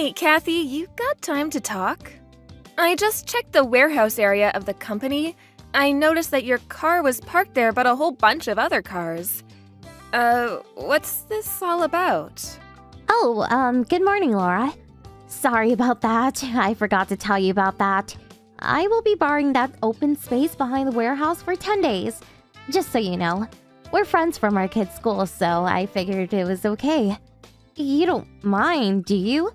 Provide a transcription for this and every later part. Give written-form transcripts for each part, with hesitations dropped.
Hey, Kathy, you got time to talk? I just checked the warehouse area of the company. I noticed that your car was parked there, but a whole bunch of other cars. What's this all about? Good morning, Laura. Sorry about that. I forgot to tell you about that. I will be borrowing that open space behind the warehouse for 10 days. Just so you know, we're friends from our kids' school, so I figured it was okay. You don't mind, do you?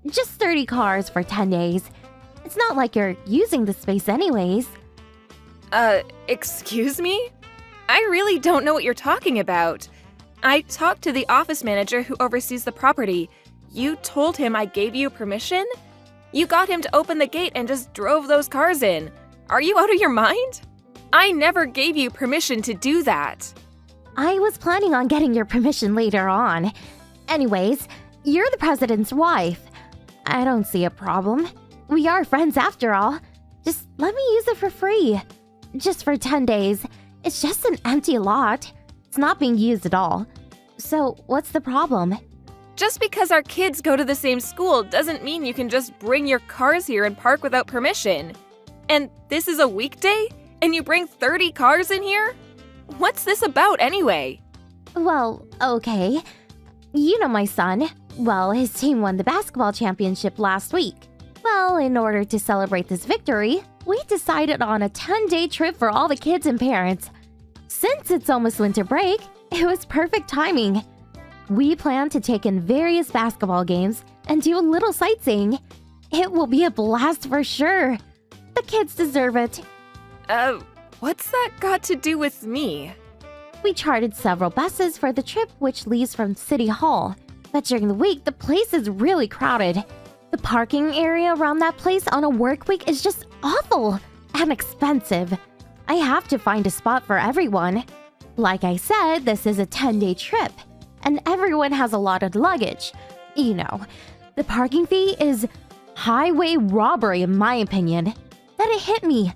Just 30 cars for 10 days. It's not like you're using the space anyways. Excuse me? I really don't know what you're talking about. I talked to the office manager who oversees the property. You told him I gave you permission? You got him to open the gate and just drove those cars in. Are you out of your mind? I never gave you permission to do that. I was planning on getting your permission later on. Anyways, you're the president's wife. I don't see a problem. We are friends after all. Just let me use it for free. Just for 10 days. It's just an empty lot. It's not being used at all. So, what's the problem? Just because our kids go to the same school doesn't mean you can just bring your cars here and park without permission. And this is a weekday? And you bring 30 cars in here? What's this about anyway? Well, okay. You know my son. Well, his team won the basketball championship last week. Well, in order to celebrate this victory, we decided on a 10-day trip for all the kids and parents. Since it's almost winter break, it was perfect timing. We plan to take in various basketball games and do a little sightseeing. It will be a blast for sure. The kids deserve it. What's that got to do with me? We chartered several buses for the trip, which leaves from City Hall. But during the week, the place is really crowded. The parking area around that place on a work week is just awful and expensive. I have to find a spot for everyone. Like I said, this is a 10-day trip, and everyone has a lot of luggage. You know, the parking fee is highway robbery in my opinion. Then it hit me.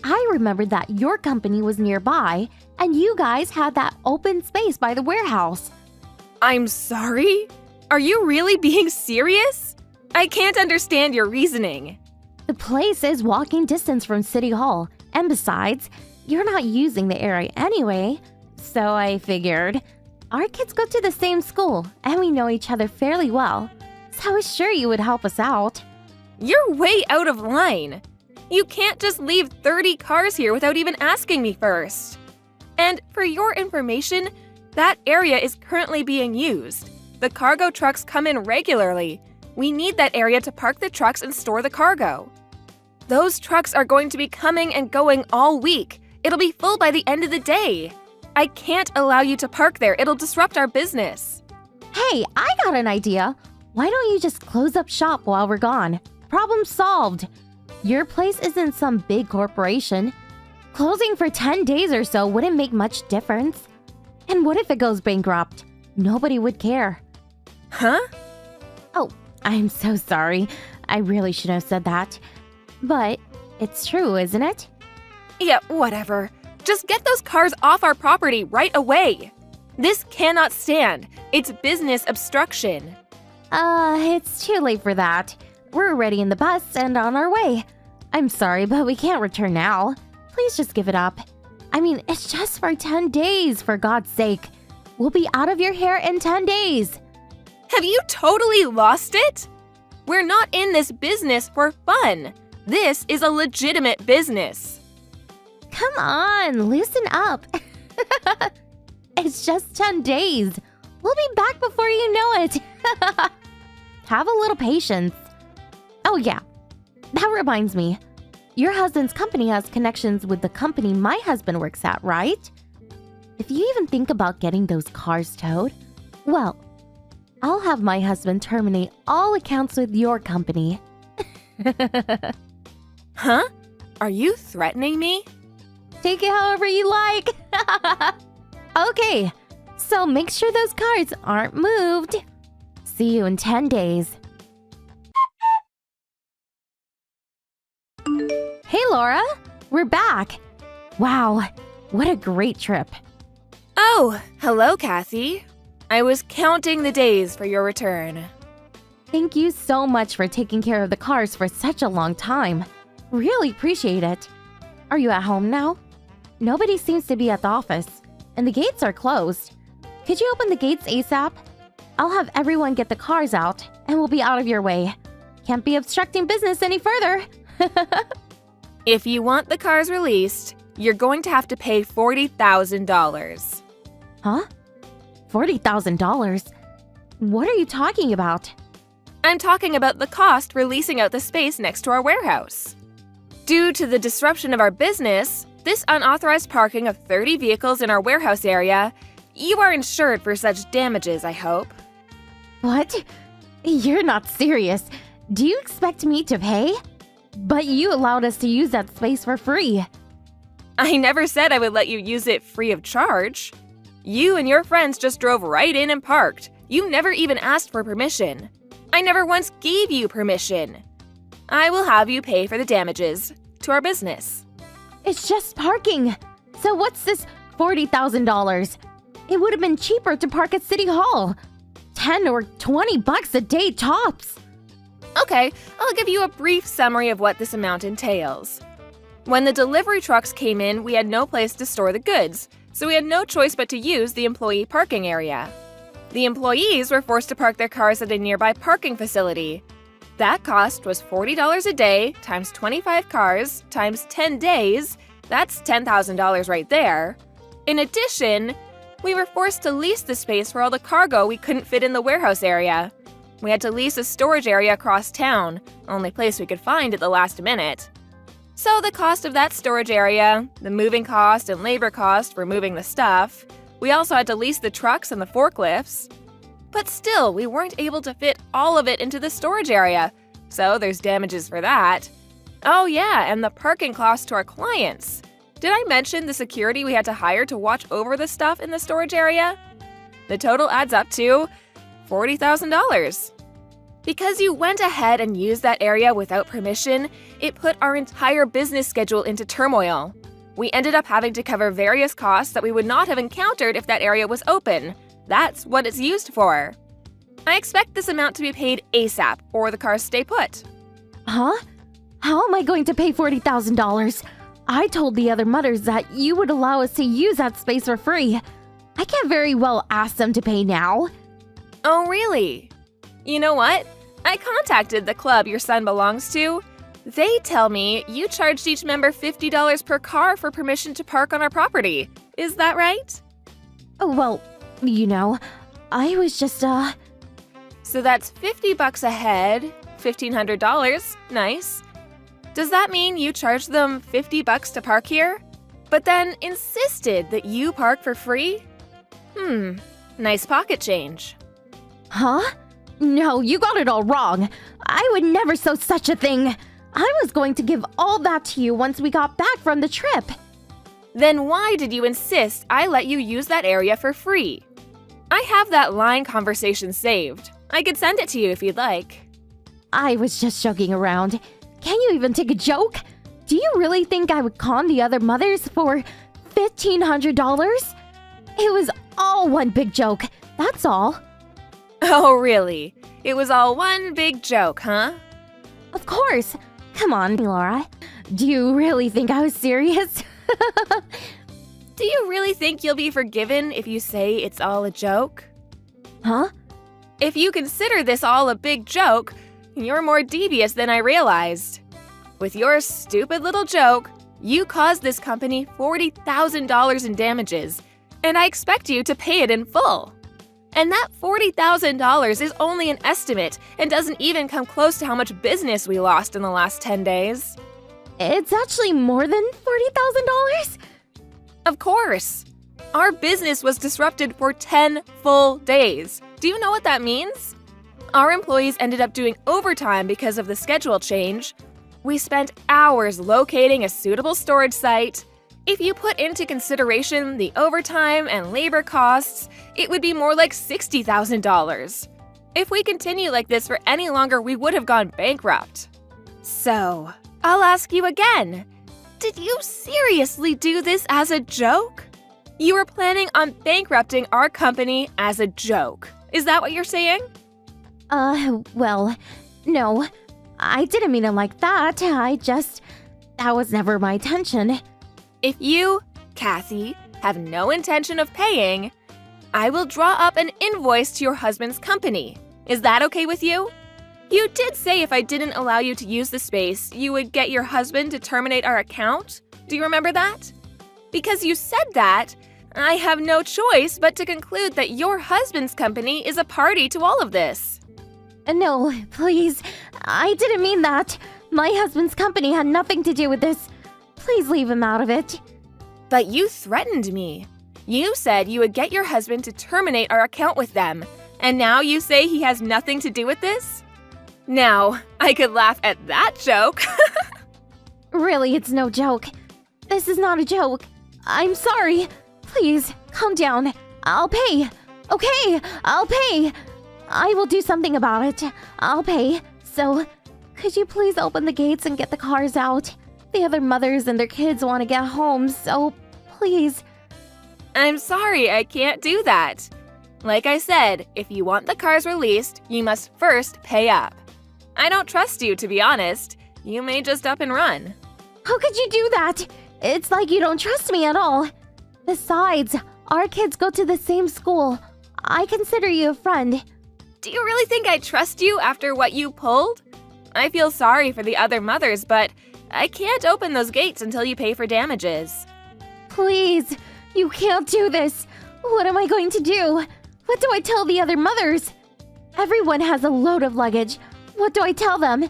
I remembered that your company was nearby, and you guys had that open space by the warehouse. I'm sorry? Are you really being serious? I can't understand your reasoning. The place is walking distance from City Hall, and besides, you're not using the area anyway. So I figured, our kids go to the same school, and we know each other fairly well, so I was sure you would help us out. You're way out of line. You can't just leave 30 cars here without even asking me first. And for your information, that area is currently being used. The cargo trucks come in regularly. We need that area to park the trucks and store the cargo. Those trucks are going to be coming and going all week. It'll be full by the end of the day. I can't allow you to park there. It'll disrupt our business. Hey, I got an idea. Why don't you just close up shop while we're gone? Problem solved. Your place isn't some big corporation. Closing for 10 days or so wouldn't make much difference. And what if it goes bankrupt? Nobody would care. Huh? Oh, I'm so sorry. I really should have said that. But it's true, isn't it? Yeah, whatever. Just get those cars off our property right away. This cannot stand. It's business obstruction. It's too late for that. We're already in the bus and on our way. I'm sorry, but we can't return now. Please just give it up. I mean, it's just for 10 days, for God's sake. We'll be out of your hair in 10 days. Have you totally lost it? We're not in this business for fun. This is a legitimate business. Come on, loosen up. It's just 10 days. We'll be back before you know it. Have a little patience. Oh yeah, that reminds me. Your husband's company has connections with the company my husband works at, right? If you even think about getting those cars towed, well, I'll have my husband terminate all accounts with your company. Huh? Are you threatening me? Take it however you like. Okay, so make sure those cars aren't moved. See you in 10 days. Hey Laura, we're back. Wow, what a great trip. Oh, hello, Kathy. I was counting the days for your return. Thank you so much for taking care of the cars for such a long time. Really appreciate it. Are you at home now? Nobody seems to be at the office, and the gates are closed. Could you open the gates ASAP? I'll have everyone get the cars out, and we'll be out of your way. Can't be obstructing business any further. If you want the cars released, you're going to have to pay $40,000. Huh? $40,000? What are you talking about? I'm talking about the cost for leasing out the space next to our warehouse. Due to the disruption of our business, this unauthorized parking of 30 vehicles in our warehouse area, you are insured for such damages, I hope. What? You're not serious. Do you expect me to pay? But you allowed us to use that space for free. I never said I would let you use it free of charge. You and your friends just drove right in and parked. You never even asked for permission. I never once gave you permission. I will have you pay for the damages to our business. It's just parking. So what's this $40,000? It would have been cheaper to park at City Hall. 10 or 20 bucks a day tops. Okay, I'll give you a brief summary of what this amount entails. When the delivery trucks came in, we had no place to store the goods, so we had no choice but to use the employee parking area. The employees were forced to park their cars at a nearby parking facility. That cost was $40 a day times 25 cars times 10 days. That's $10,000 right there. In addition, we were forced to lease the space for all the cargo we couldn't fit in the warehouse area. We had to lease a storage area across town, only place we could find at the last minute. So the cost of that storage area, the moving cost and labor cost for moving the stuff, we also had to lease the trucks and the forklifts. But still, we weren't able to fit all of it into the storage area, so there's damages for that. Oh yeah, and the parking cost to our clients. Did I mention the security we had to hire to watch over the stuff in the storage area? The total adds up to $40,000. Because you went ahead and used that area without permission, it put our entire business schedule into turmoil. We ended up having to cover various costs that we would not have encountered if that area was open. That's what it's used for. I expect this amount to be paid ASAP, or the cars stay put. Huh? How am I going to pay $40,000? I told the other mothers that you would allow us to use that space for free. I can't very well ask them to pay now. Oh, really? You know what? I contacted the club your son belongs to. They tell me you charged each member $50 per car for permission to park on our property. Is that right? Oh, well, I was just, So that's $50 a head, $1,500. Nice. Does that mean you charged them $50 to park here? But then insisted that you park for free? Nice pocket change. Huh? No, you got it all wrong. I would never sow such a thing. I was going to give all that to you once we got back from the trip. Then why did you insist I let you use that area for free? I have that line conversation saved. I could send it to you if you'd like. I was just joking around. Can you even take a joke? Do you really think I would con the other mothers for $1,500? It was all one big joke, that's all. Oh, really? It was all one big joke, huh? Of course. Come on, Laura. Do you really think I was serious? Do you really think you'll be forgiven if you say it's all a joke? Huh? If you consider this all a big joke, you're more devious than I realized. With your stupid little joke, you caused this company $40,000 in damages, and I expect you to pay it in full. And that $40,000 is only an estimate and doesn't even come close to how much business we lost in the last 10 days. It's actually more than $40,000? Of course. Our business was disrupted for 10 full days. Do you know what that means? Our employees ended up doing overtime because of the schedule change. We spent hours locating a suitable storage site. If you put into consideration the overtime and labor costs, it would be more like $60,000. If we continue like this for any longer, we would have gone bankrupt. So, I'll ask you again. Did you seriously do this as a joke? You were planning on bankrupting our company as a joke. Is that what you're saying? Well, no. I didn't mean it like that. That was never my intention. If you, Kathy, have no intention of paying, I will draw up an invoice to your husband's company. Is that okay with you? You did say if I didn't allow you to use the space, you would get your husband to terminate our account. Do you remember that? Because you said that, I have no choice but to conclude that your husband's company is a party to all of this. No, please. I didn't mean that. My husband's company had nothing to do with this. Please leave him out of it. But you threatened me. You said you would get your husband to terminate our account with them, and now you say he has nothing to do with this? Now, I could laugh at that joke. Really, it's no joke. This is not a joke. I'm sorry. Please, calm down. I'll pay. Okay, I'll pay. I will do something about it. I'll pay. So, could you please open the gates and get the cars out? The other mothers and their kids want to get home, so please. I'm sorry, I can't do that. Like I said, if you want the cars released, you must first pay up. I don't trust you, to be honest. You may just up and run. How could you do that? It's like you don't trust me at all. Besides, our kids go to the same school. I consider you a friend. Do you really think I trust you after what you pulled? I feel sorry for the other mothers, but I can't open those gates until you pay for damages. Please, you can't do this. What am I going to do? What do I tell the other mothers? Everyone has a load of luggage. What do I tell them?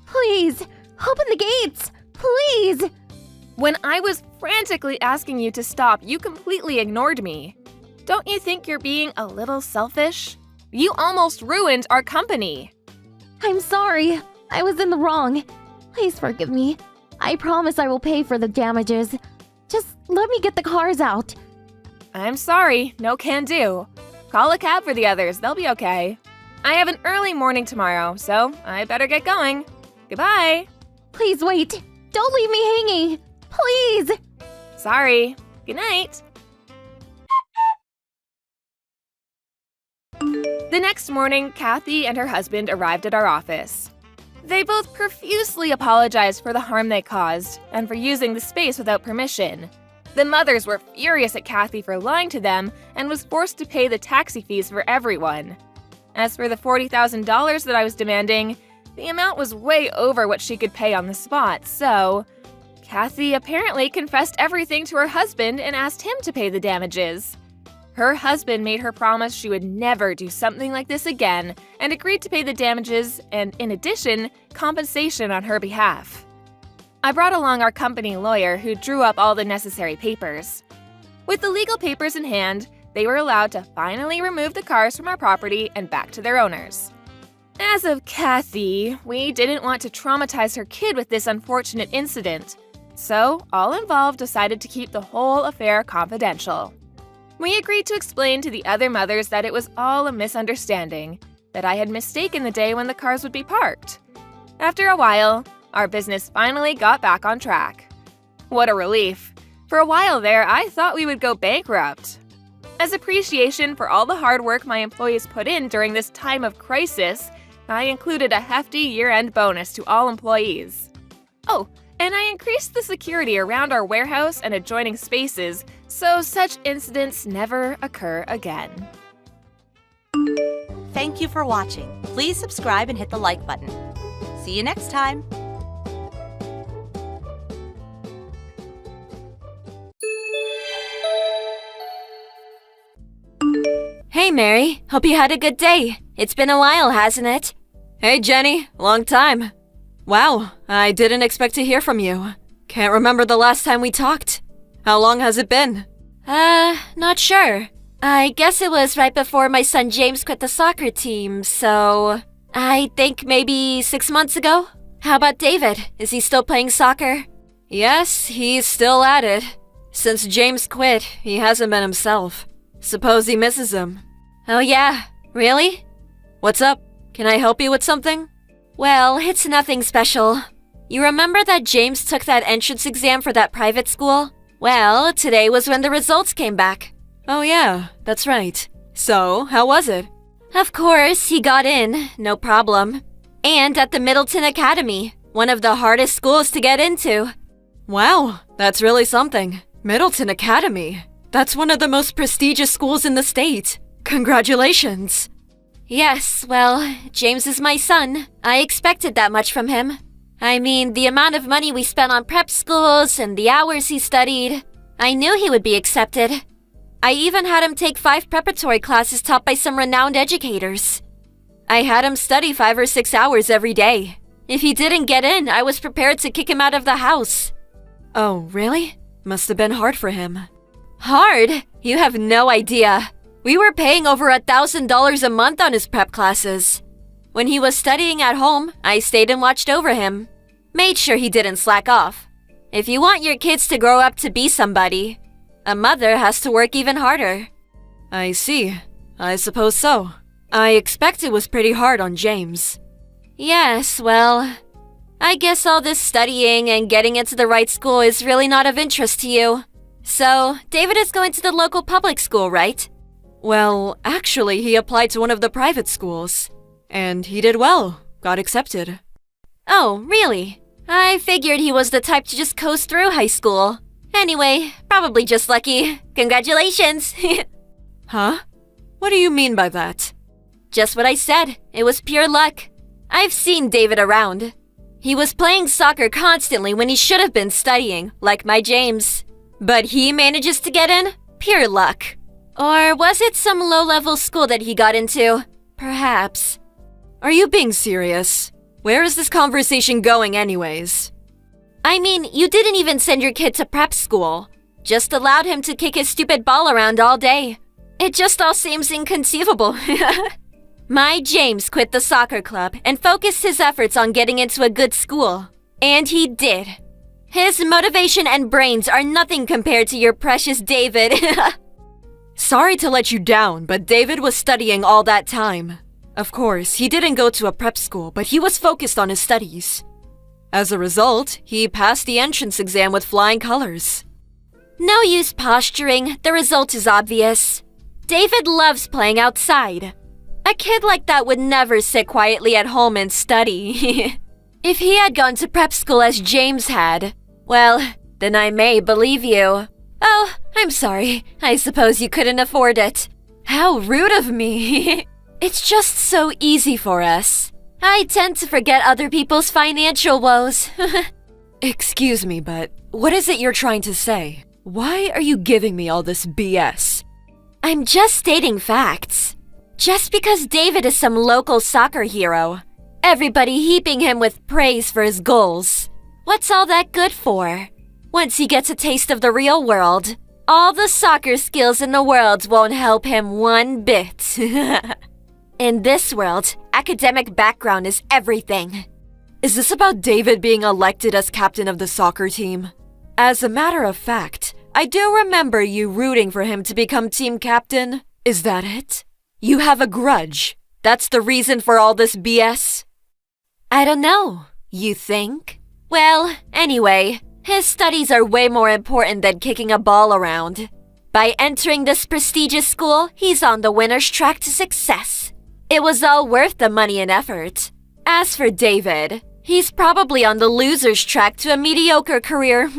Please, open the gates! Please! When I was frantically asking you to stop, you completely ignored me. Don't you think you're being a little selfish? You almost ruined our company. I'm sorry. I was in the wrong. Please forgive me. I promise I will pay for the damages. Just let me get the cars out. I'm sorry, no can do. Call a cab for the others, they'll be okay. I have an early morning tomorrow, so I better get going. Goodbye. Please wait. Don't leave me hanging. Please. Sorry. Good night. The next morning, Kathy and her husband arrived at our office. They both profusely apologized for the harm they caused and for using the space without permission. The mothers were furious at Kathy for lying to them and was forced to pay the taxi fees for everyone. As for the $40,000 that I was demanding, the amount was way over what she could pay on the spot, so Kathy apparently confessed everything to her husband and asked him to pay the damages. Her husband made her promise she would never do something like this again and agreed to pay the damages and, in addition, compensation on her behalf. I brought along our company lawyer who drew up all the necessary papers. With the legal papers in hand, they were allowed to finally remove the cars from our property and back to their owners. As of Kathy, we didn't want to traumatize her kid with this unfortunate incident, so all involved decided to keep the whole affair confidential. We agreed to explain to the other mothers that it was all a misunderstanding, that I had mistaken the day when the cars would be parked. After a while, our business finally got back on track. What a relief. For a while there, I thought we would go bankrupt. As appreciation for all the hard work my employees put in during this time of crisis, I included a hefty year-end bonus to all employees. Oh, and I increased the security around our warehouse and adjoining spaces so such incidents never occur again. Thank you for watching. Please subscribe and hit the like button. See you next time. Hey Mary, hope you had a good day. It's been a while, hasn't it? Hey Jenny, long time. Wow, I didn't expect to hear from you. Can't remember the last time we talked. How long has it been? Not sure. I guess it was right before my son James quit the soccer team, so I think maybe 6 months ago. How about David? Is he still playing soccer? Yes, he's still at it. Since James quit, he hasn't been himself. Suppose he misses him. Oh yeah, really? What's up? Can I help you with something? Well, it's nothing special. You remember that James took that entrance exam for that private school? Well, today was when the results came back. Oh yeah, that's right. So, how was it? Of course, he got in, no problem. And at the Middleton Academy, one of the hardest schools to get into. Wow, that's really something. Middleton Academy. That's one of the most prestigious schools in the state. Congratulations. Yes, well, James is my son. I expected that much from him. I mean, the amount of money we spent on prep schools and the hours he studied. I knew he would be accepted. I even had him take 5 preparatory classes taught by some renowned educators. I had him study 5 or 6 hours every day. If he didn't get in, I was prepared to kick him out of the house. Oh, really? Must have been hard for him. Hard? You have no idea. We were paying over $1,000 a month on his prep classes. When he was studying at home, I stayed and watched over him. Made sure he didn't slack off. If you want your kids to grow up to be somebody, a mother has to work even harder. I see. I suppose so. I expect it was pretty hard on James. Yes, well, I guess all this studying and getting into the right school is really not of interest to you. So, David is going to the local public school, right? Well, actually, he applied to one of the private schools. And he did well. Got accepted. Oh, really? I figured he was the type to just coast through high school. Anyway, probably just lucky. Congratulations! Huh? What do you mean by that? Just what I said. It was pure luck. I've seen David around. He was playing soccer constantly when he should have been studying, like my James. But he manages to get in? Pure luck. Or was it some low-level school that he got into? Perhaps. Are you being serious? Where is this conversation going anyways? I mean, you didn't even send your kid to prep school. Just allowed him to kick his stupid ball around all day. It just all seems inconceivable. My James quit the soccer club and focused his efforts on getting into a good school. And he did. His motivation and brains are nothing compared to your precious David. Sorry to let you down, but David was studying all that time. Of course, he didn't go to a prep school, but he was focused on his studies. As a result, he passed the entrance exam with flying colors. No use posturing, the result is obvious. David loves playing outside. A kid like that would never sit quietly at home and study. If he had gone to prep school as James had, well, then I may believe you. Oh, I'm sorry. I suppose you couldn't afford it. How rude of me. It's just so easy for us. I tend to forget other people's financial woes. Excuse me, but what is it you're trying to say? Why are you giving me all this BS? I'm just stating facts. Just because David is some local soccer hero, everybody heaping him with praise for his goals. What's all that good for? Once he gets a taste of the real world, all the soccer skills in the world won't help him one bit. In this world, academic background is everything. Is this about David being elected as captain of the soccer team? As a matter of fact, I do remember you rooting for him to become team captain. Is that it? You have a grudge. That's the reason for all this BS? I don't know. You think? Well, anyway, his studies are way more important than kicking a ball around. By entering this prestigious school, he's on the winner's track to success. It was all worth the money and effort. As for David, he's probably on the loser's track to a mediocre career.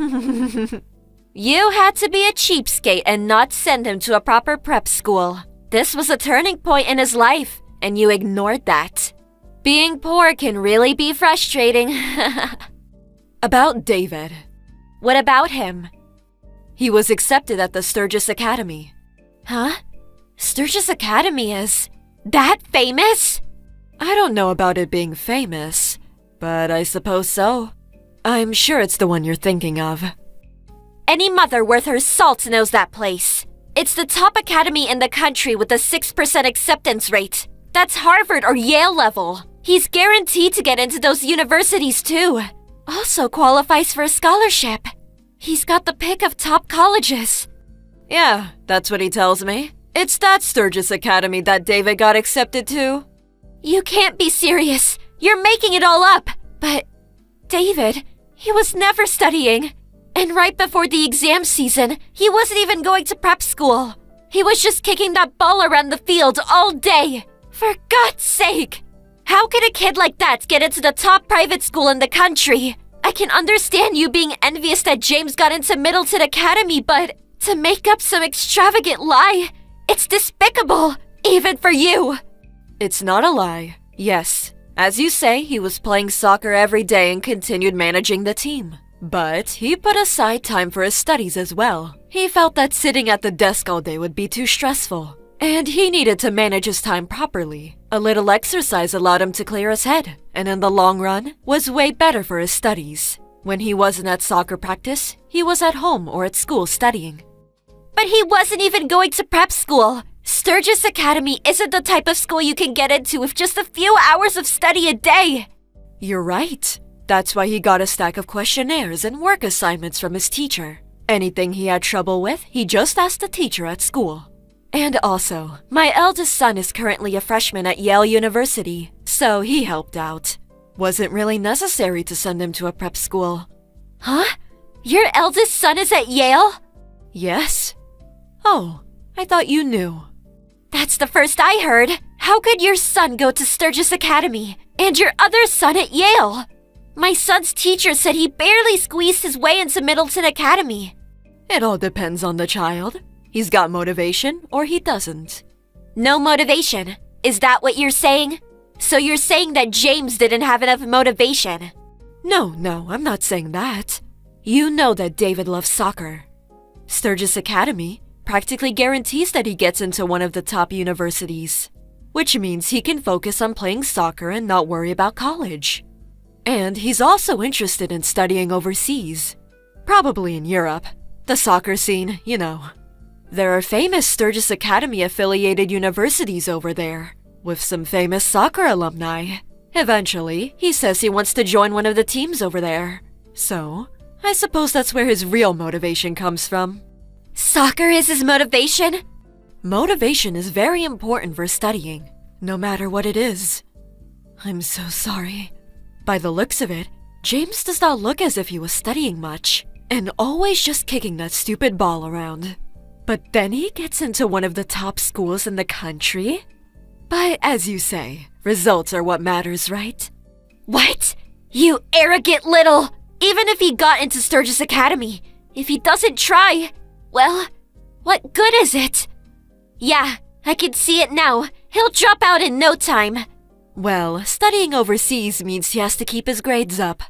You had to be a cheapskate and not send him to a proper prep school. This was a turning point in his life, and you ignored that. Being poor can really be frustrating. About David. What about him? He was accepted at the Sturgis Academy. Huh? Sturgis Academy is that famous? I don't know about it being famous, but I suppose so. I'm sure it's the one you're thinking of. Any mother worth her salt knows that place. It's the top academy in the country with a 6% acceptance rate. That's Harvard or Yale level. He's guaranteed to get into those universities too. Also qualifies for a scholarship. He's got the pick of top colleges. Yeah, that's what he tells me. It's that Sturgis Academy that David got accepted to. You can't be serious. You're making it all up. But David, he was never studying. And right before the exam season, he wasn't even going to prep school. He was just kicking that ball around the field all day. For God's sake! How could a kid like that get into the top private school in the country? I can understand you being envious that James got into Middleton Academy, but to make up some extravagant lie, it's despicable, even for you. It's not a lie. Yes, as you say, he was playing soccer every day and continued managing the team. But he put aside time for his studies as well. He felt that sitting at the desk all day would be too stressful, and he needed to manage his time properly. A little exercise allowed him to clear his head, and in the long run, was way better for his studies. When he wasn't at soccer practice, he was at home or at school studying. But he wasn't even going to prep school. Sturgis Academy isn't the type of school you can get into with just a few hours of study a day. You're right. That's why he got a stack of questionnaires and work assignments from his teacher. Anything he had trouble with, he just asked the teacher at school. And also, my eldest son is currently a freshman at Yale University, so he helped out. Wasn't really necessary to send him to a prep school. Huh? Your eldest son is at Yale? Yes. Oh, I thought you knew. That's the first I heard. How could your son go to Sturgis Academy and your other son at Yale? My son's teacher said he barely squeezed his way into Middleton Academy. It all depends on the child. He's got motivation or he doesn't. No motivation. Is that what you're saying? So you're saying that James didn't have enough motivation? No, I'm not saying that. You know that David loves soccer. Sturgis Academy practically guarantees that he gets into one of the top universities, which means he can focus on playing soccer and not worry about college. And he's also interested in studying overseas, probably in Europe. The soccer scene, you know. There are famous Sturgis Academy affiliated universities over there, with some famous soccer alumni. Eventually, he says he wants to join one of the teams over there. So, I suppose that's where his real motivation comes from. Soccer is his motivation? Motivation is very important for studying, no matter what it is. I'm so sorry. By the looks of it, James does not look as if he was studying much, and always just kicking that stupid ball around. But then he gets into one of the top schools in the country? But as you say, results are what matters, right? What? You arrogant little... Even if he got into Sturgis Academy, if he doesn't try, well, what good is it? Yeah, I can see it now. He'll drop out in no time. Well, studying overseas means he has to keep his grades up.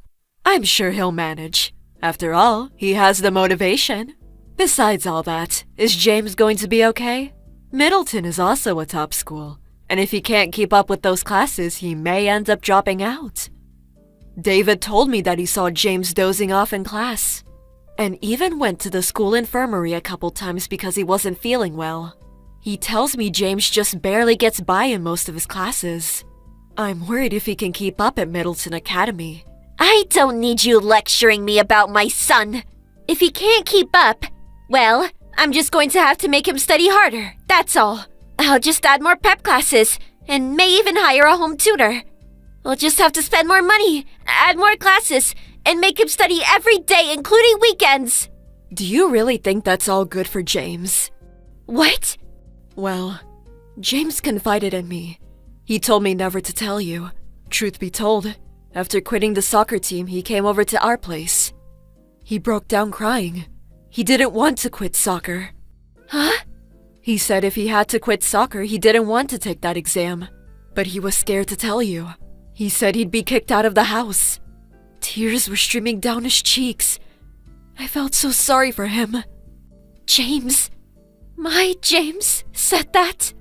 I'm sure he'll manage. After all, he has the motivation. Besides all that, is James going to be okay? Middleton is also a top school, and if he can't keep up with those classes, he may end up dropping out. David told me that he saw James dozing off in class, and even went to the school infirmary a couple times because he wasn't feeling well. He tells me James just barely gets by in most of his classes. I'm worried if he can keep up at Middleton Academy. I don't need you lecturing me about my son. If he can't keep up, well, I'm just going to have to make him study harder, that's all. I'll just add more prep classes, and may even hire a home tutor. We'll just have to spend more money, add more classes, and make him study every day, including weekends. Do you really think that's all good for James? What? Well, James confided in me. He told me never to tell you. Truth be told, after quitting the soccer team, he came over to our place. He broke down crying. He didn't want to quit soccer. Huh? He said if he had to quit soccer, he didn't want to take that exam. But he was scared to tell you. He said he'd be kicked out of the house. Tears were streaming down his cheeks. I felt so sorry for him. James? My James said that?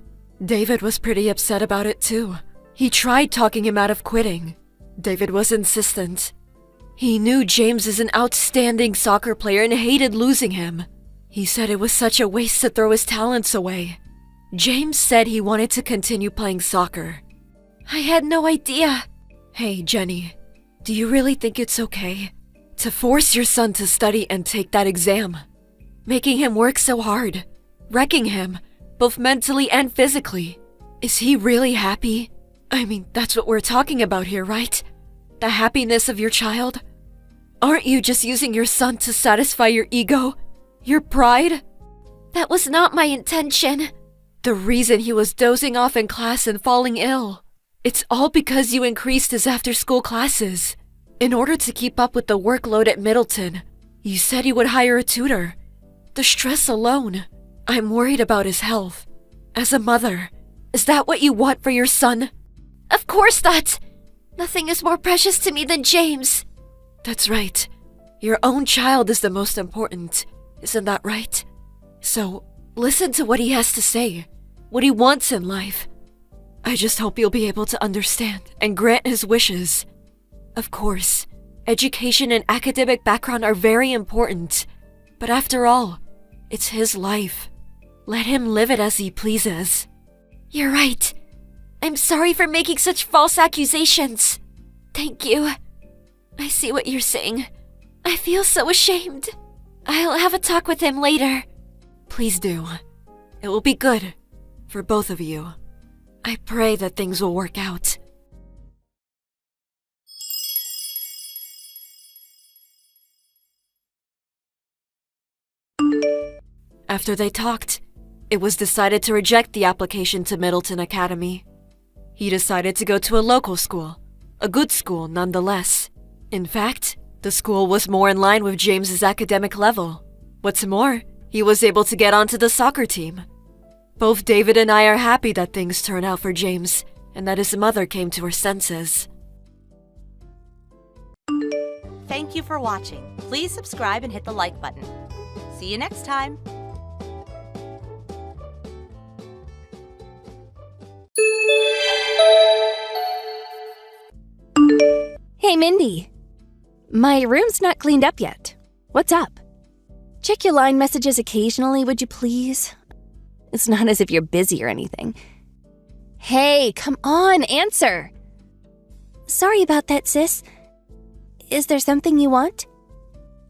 David was pretty upset about it too. He tried talking him out of quitting. David was insistent. He knew James is an outstanding soccer player and hated losing him. He said it was such a waste to throw his talents away. James said he wanted to continue playing soccer. I had no idea. Hey, Jenny, do you really think it's okay to force your son to study and take that exam? Making him work so hard, wrecking him, both mentally and physically. Is he really happy? I mean, that's what we're talking about here, right? The happiness of your child? Aren't you just using your son to satisfy your ego? Your pride? That was not my intention. The reason he was dozing off in class and falling ill. It's all because you increased his after-school classes. In order to keep up with the workload at Middleton, you said you would hire a tutor. The stress alone. I'm worried about his health. As a mother, is that what you want for your son? Of course not! Nothing is more precious to me than James. That's right. Your own child is the most important. Isn't that right? So, listen to what he has to say. What he wants in life. I just hope you'll be able to understand and grant his wishes. Of course, education and academic background are very important. But after all, it's his life. Let him live it as he pleases. You're right. I'm sorry for making such false accusations. Thank you. I see what you're saying. I feel so ashamed. I'll have a talk with him later. Please do. It will be good for both of you. I pray that things will work out. After they talked, it was decided to reject the application to Middleton Academy. He decided to go to a local school, a good school nonetheless. In fact, the school was more in line with James's academic level. What's more, he was able to get onto the soccer team. Both David and I are happy that things turned out for James and that his mother came to her senses. Thank you for watching. Please subscribe and hit the like button. See you next time. Hey, Mindy. My room's not cleaned up yet. What's up? Check your line messages occasionally, would you please? It's not as if you're busy or anything. Hey, come on, answer. Sorry about that, sis. Is there something you want?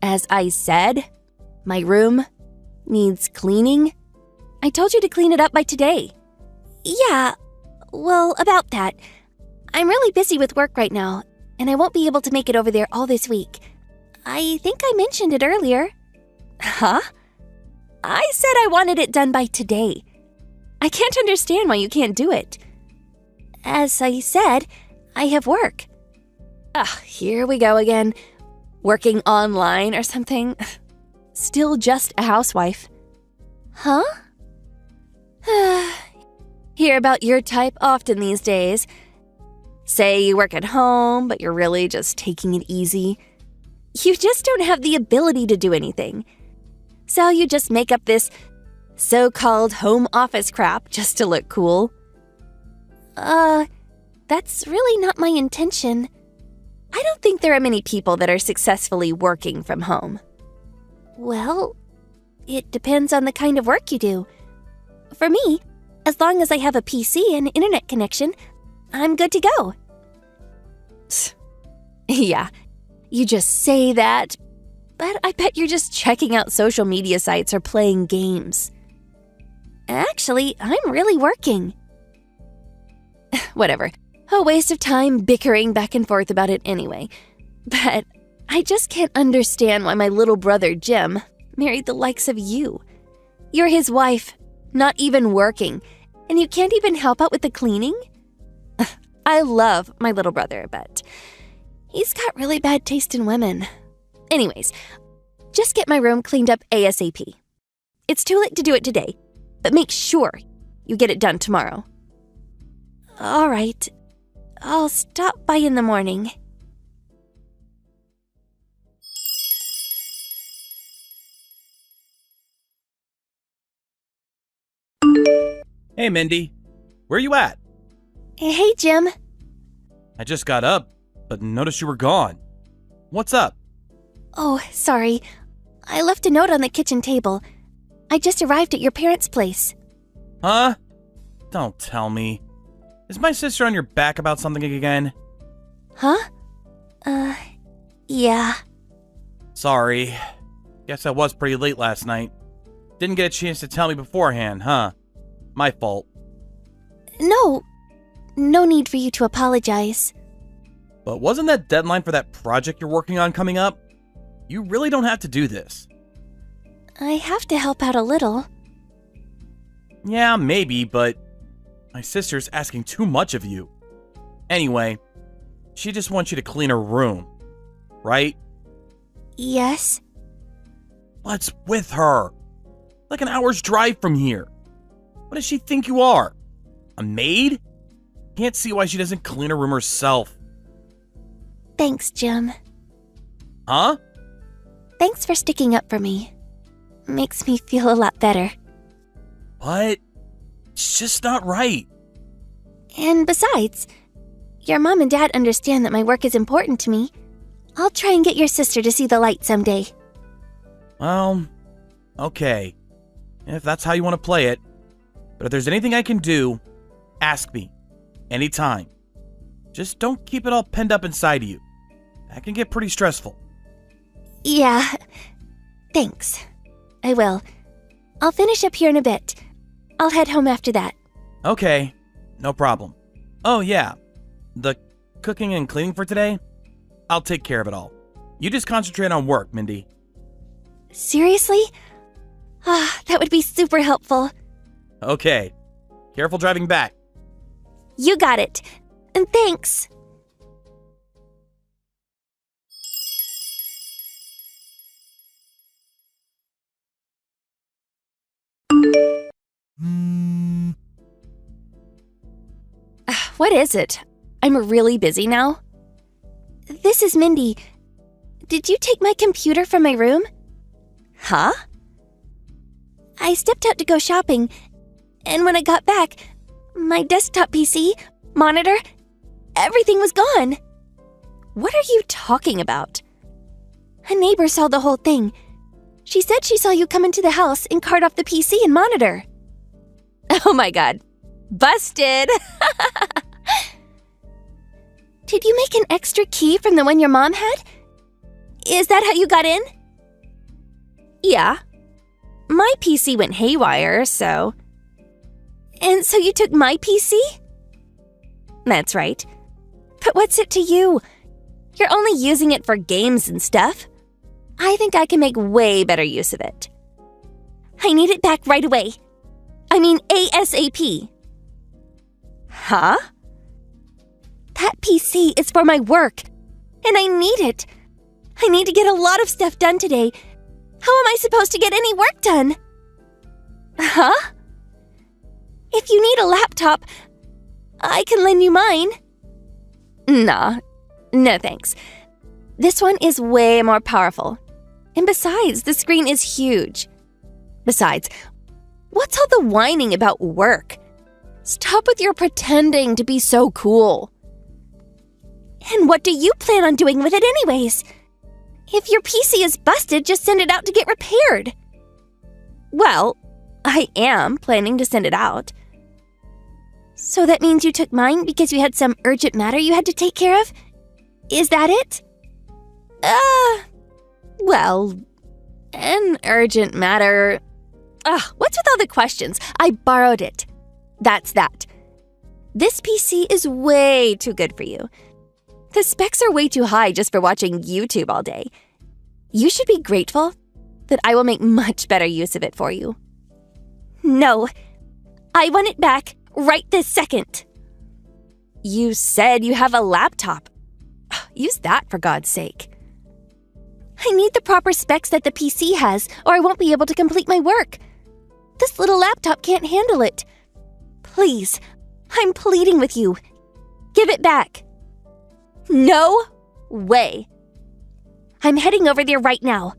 As I said, my room needs cleaning. I told you to clean it up by today. Yeah, well, about that. I'm really busy with work right now, and I won't be able to make it over there all this week. I think I mentioned it earlier. Huh? I said I wanted it done by today. I can't understand why you can't do it. As I said, I have work. Here we go again. Working online or something. Still just a housewife. Huh? Hear about your type often these days. Say you work at home, but you're really just taking it easy. You just don't have the ability to do anything. So you just make up this so-called home office crap just to look cool. That's really not my intention. I don't think there are many people that are successfully working from home. Well, it depends on the kind of work you do. For me, as long as I have a PC and internet connection, I'm good to go. Yeah, you just say that, but I bet you're just checking out social media sites or playing games. Actually, I'm really working. Whatever. A waste of time bickering back and forth about it anyway. But I just can't understand why my little brother, Jim, married the likes of you. You're his wife, not even working, and you can't even help out with the cleaning? I love my little brother, but he's got really bad taste in women. Anyways, just get my room cleaned up ASAP. It's too late to do it today, but make sure you get it done tomorrow. All right. I'll stop by in the morning. Hey, Mindy. Where you at? Hey, Jim. I just got up, but noticed you were gone. What's up? Oh, sorry. I left a note on the kitchen table. I just arrived at your parents' place. Huh? Don't tell me. Is my sister on your back about something again? Huh? Yeah. Sorry. Guess I was pretty late last night. Didn't get a chance to tell me beforehand, huh? My fault. No need for you to apologize. But wasn't that deadline for that project you're working on coming up? You really don't have to do this. I have to help out a little. Yeah, maybe, but my sister's asking too much of you. Anyway, she just wants you to clean her room, right? Yes? What's with her? Like an hour's drive from here. What does she think you are? A maid? Can't see why she doesn't clean her room herself. Thanks, Jim. Huh? Thanks for sticking up for me. Makes me feel a lot better. What? It's just not right. And besides, your mom and dad understand that my work is important to me. I'll try and get your sister to see the light someday. Well, okay. If that's how you want to play it. But if there's anything I can do, ask me. Anytime. Just don't keep it all penned up inside of you. That can get pretty stressful. Yeah, thanks. I will. I'll finish up here in a bit. I'll head home after that. Okay, no problem. Oh yeah, the cooking and cleaning for today? I'll take care of it all. You just concentrate on work, Mindy. Seriously? That would be super helpful. Okay, careful driving back. You got it. And thanks. What is it? I'm really busy now. This is Mindy. Did you take my computer from my room? Huh? I stepped out to go shopping, and when I got back, my desktop PC, monitor, everything was gone. What are you talking about? A neighbor saw the whole thing. She said she saw you come into the house and cart off the PC and monitor. Oh my god. Busted! Did you make an extra key from the one your mom had? Is that how you got in? Yeah. My PC went haywire, so... And so you took my PC? That's right. But what's it to you? You're only using it for games and stuff. I think I can make way better use of it. I need it back right away. I mean ASAP. Huh? That PC is for my work, and I need it. I need to get a lot of stuff done today. How am I supposed to get any work done? Huh? If you need a laptop, I can lend you mine. Nah, no thanks. This one is way more powerful. And besides, the screen is huge. Besides, what's all the whining about work? Stop with your pretending to be so cool. And what do you plan on doing with it anyways? If your PC is busted, just send it out to get repaired. Well, I am planning to send it out. So that means you took mine because you had some urgent matter you had to take care of? Is that it? Well, an urgent matter... what's with all the questions? I borrowed it. That's that. This PC is way too good for you. The specs are way too high just for watching YouTube all day. You should be grateful that I will make much better use of it for you. No, I want it back right this second. You said you have a laptop. Use that for God's sake. I need the proper specs that the PC has, or I won't be able to complete my work. This little laptop can't handle it. Please, I'm pleading with you. Give it back. No way. I'm heading over there right now.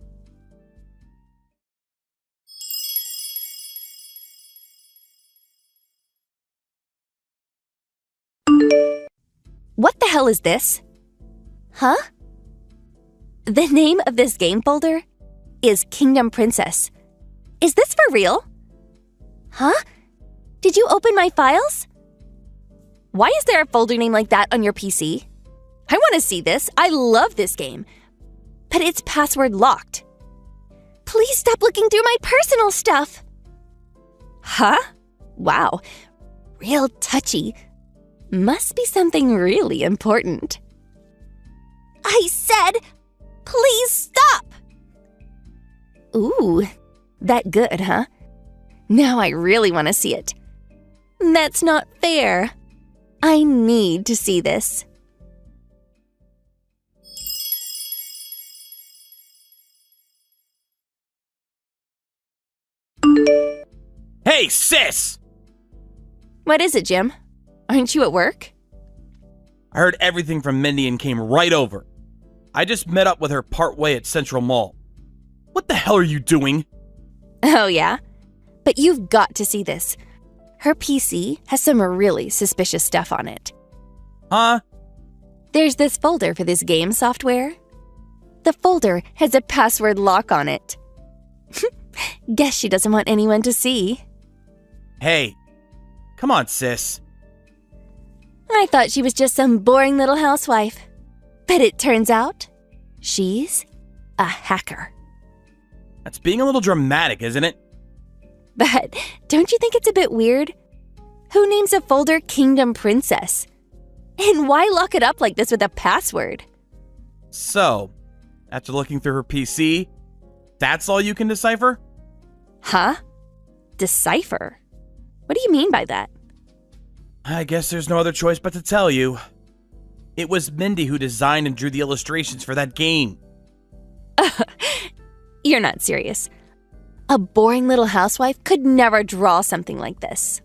What the hell is this? Huh? The name of this game folder is Kingdom Princess. Is this for real? Huh? Did you open my files? Why is there a folder name like that on your PC? I want to see this. I love this game. But it's password locked. Please stop looking through my personal stuff. Huh? Wow. Real touchy. Must be something really important. I said, please stop! Ooh, that good, huh? Now I really want to see it. That's not fair. I need to see this. Hey, sis! What is it, Jim? Aren't you at work? I heard everything from Mindy and came right over. I just met up with her partway at Central Mall. What the hell are you doing? Oh, yeah? But you've got to see this. Her PC has some really suspicious stuff on it. Huh? There's this folder for this game software. The folder has a password lock on it. Guess she doesn't want anyone to see. Hey, come on, sis. I thought she was just some boring little housewife. But it turns out, she's a hacker. That's being a little dramatic, isn't it? But don't you think it's a bit weird? Who names a folder Kingdom Princess? And why lock it up like this with a password? So, after looking through her PC, that's all you can decipher? Huh? Decipher? What do you mean by that? I guess there's no other choice but to tell you. It was Mindy who designed and drew the illustrations for that game. You're not serious. A boring little housewife could never draw something like this.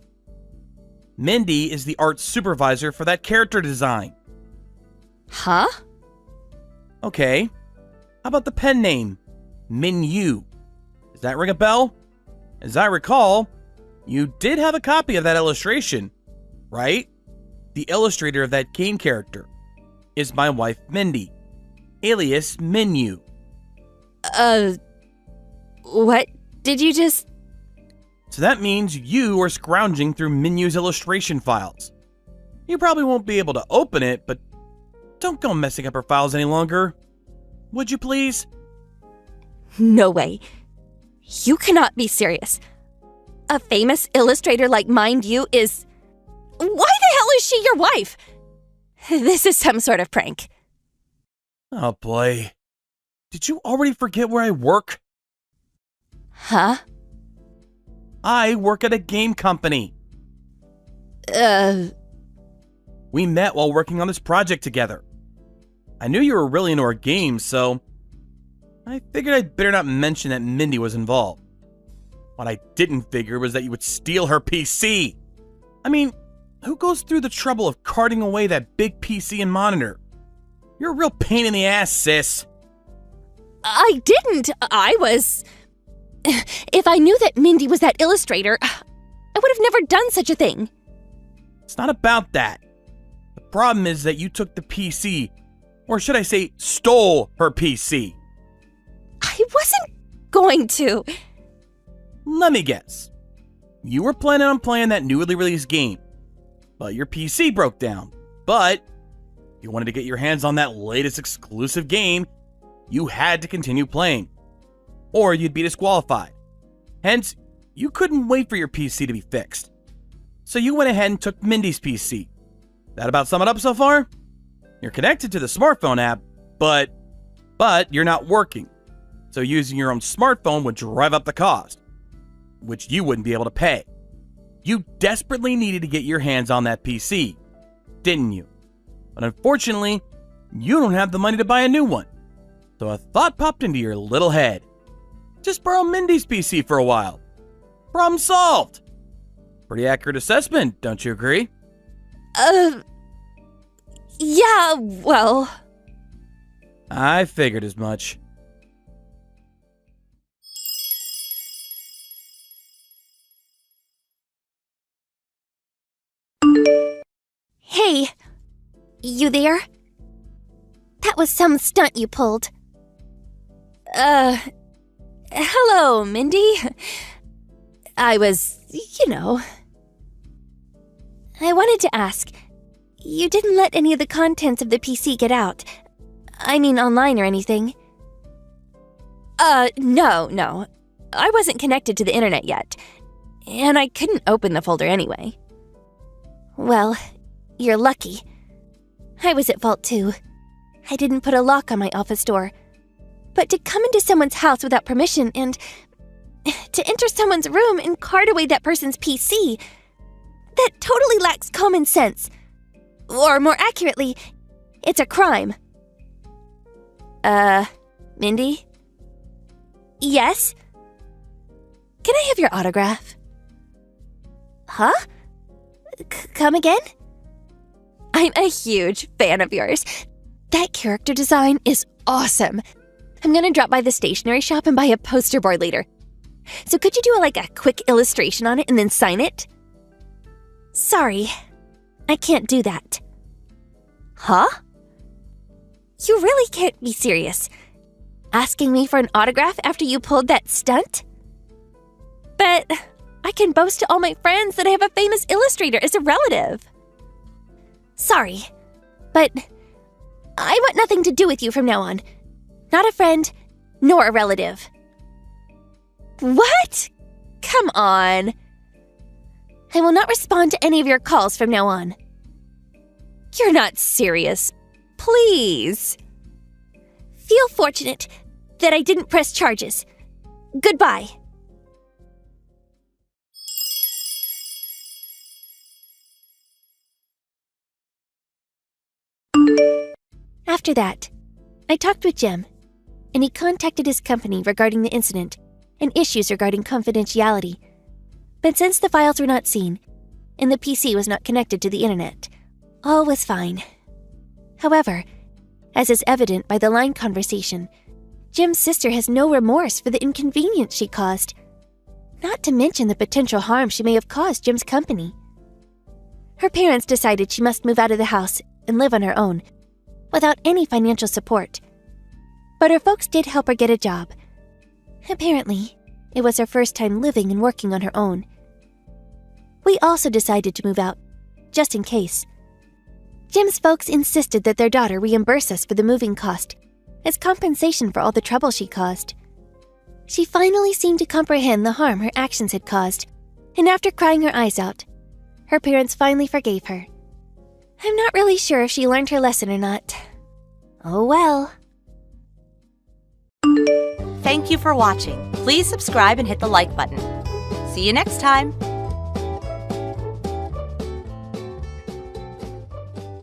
Mindy is the art supervisor for that character design. Huh? Okay. How about the pen name? Min-Yu. Does that ring a bell? As I recall, you did have a copy of that illustration, right? The illustrator of that game character is my wife Mindy, alias Min-Yu. What did you just... So that means you are scrounging through Min-Yu's illustration files. You probably won't be able to open it, but don't go messing up her files any longer. Would you please? No way. You cannot be serious. A famous illustrator like Mind You is... Why the hell is she your wife? This is some sort of prank. Oh boy. Did you already forget where I work? Huh? I work at a game company. We met while working on this project together. I knew you were really into our games, so I figured I'd better not mention that Mindy was involved. What I didn't figure was that you would steal her PC. I mean, who goes through the trouble of carting away that big PC and monitor? You're a real pain in the ass, sis. I didn't. I was... If I knew that Mindy was that illustrator, I would have never done such a thing. It's not about that. The problem is that you took the PC, or should I say, stole her PC. I wasn't going to. Let me guess. You were planning on playing that newly released game, but your PC broke down. But you wanted to get your hands on that latest exclusive game, you had to continue playing, or you'd be disqualified. Hence, you couldn't wait for your PC to be fixed. So you went ahead and took Mindy's PC. That about sum it up so far? You're connected to the smartphone app, but you're not working. So using your own smartphone would drive up the cost, which you wouldn't be able to pay. You desperately needed to get your hands on that PC, didn't you? But unfortunately, you don't have the money to buy a new one. So a thought popped into your little head. Just borrow Mindy's PC for a while. Problem solved. Pretty accurate assessment, don't you agree? Yeah, well... I figured as much. Hey, you there? That was some stunt you pulled. Hello, Mindy. I was, I wanted to ask, you didn't let any of the contents of the PC get out. I mean, online or anything. No. I wasn't connected to the internet yet, and I couldn't open the folder anyway. Well, you're lucky. I was at fault too. I didn't put a lock on my office door. But to come into someone's house without permission and to enter someone's room and cart away that person's PC. That totally lacks common sense. Or more accurately, it's a crime. Mindy? Yes? Can I have your autograph? Huh? Come again? I'm a huge fan of yours. That character design is awesome. I'm gonna drop by the stationery shop and buy a poster board later. So could you do a quick illustration on it and then sign it? Sorry, I can't do that. Huh? You really can't be serious. Asking me for an autograph after you pulled that stunt? But I can boast to all my friends that I have a famous illustrator as a relative. Sorry, but I want nothing to do with you from now on. Not a friend, nor a relative. What? Come on. I will not respond to any of your calls from now on. You're not serious. Please. Feel fortunate that I didn't press charges. Goodbye. After that, I talked with Jim, and he contacted his company regarding the incident and issues regarding confidentiality. But since the files were not seen, and the PC was not connected to the internet, all was fine. However, as is evident by the line conversation, Jim's sister has no remorse for the inconvenience she caused, not to mention the potential harm she may have caused Jim's company. Her parents decided she must move out of the house and live on her own, without any financial support. But her folks did help her get a job. Apparently, it was her first time living and working on her own. We also decided to move out, just in case. Jim's folks insisted that their daughter reimburse us for the moving cost, as compensation for all the trouble she caused. She finally seemed to comprehend the harm her actions had caused, and after crying her eyes out, her parents finally forgave her. I'm not really sure if she learned her lesson or not. Oh well. Thank you for watching. Please subscribe and hit the like button. See you next time.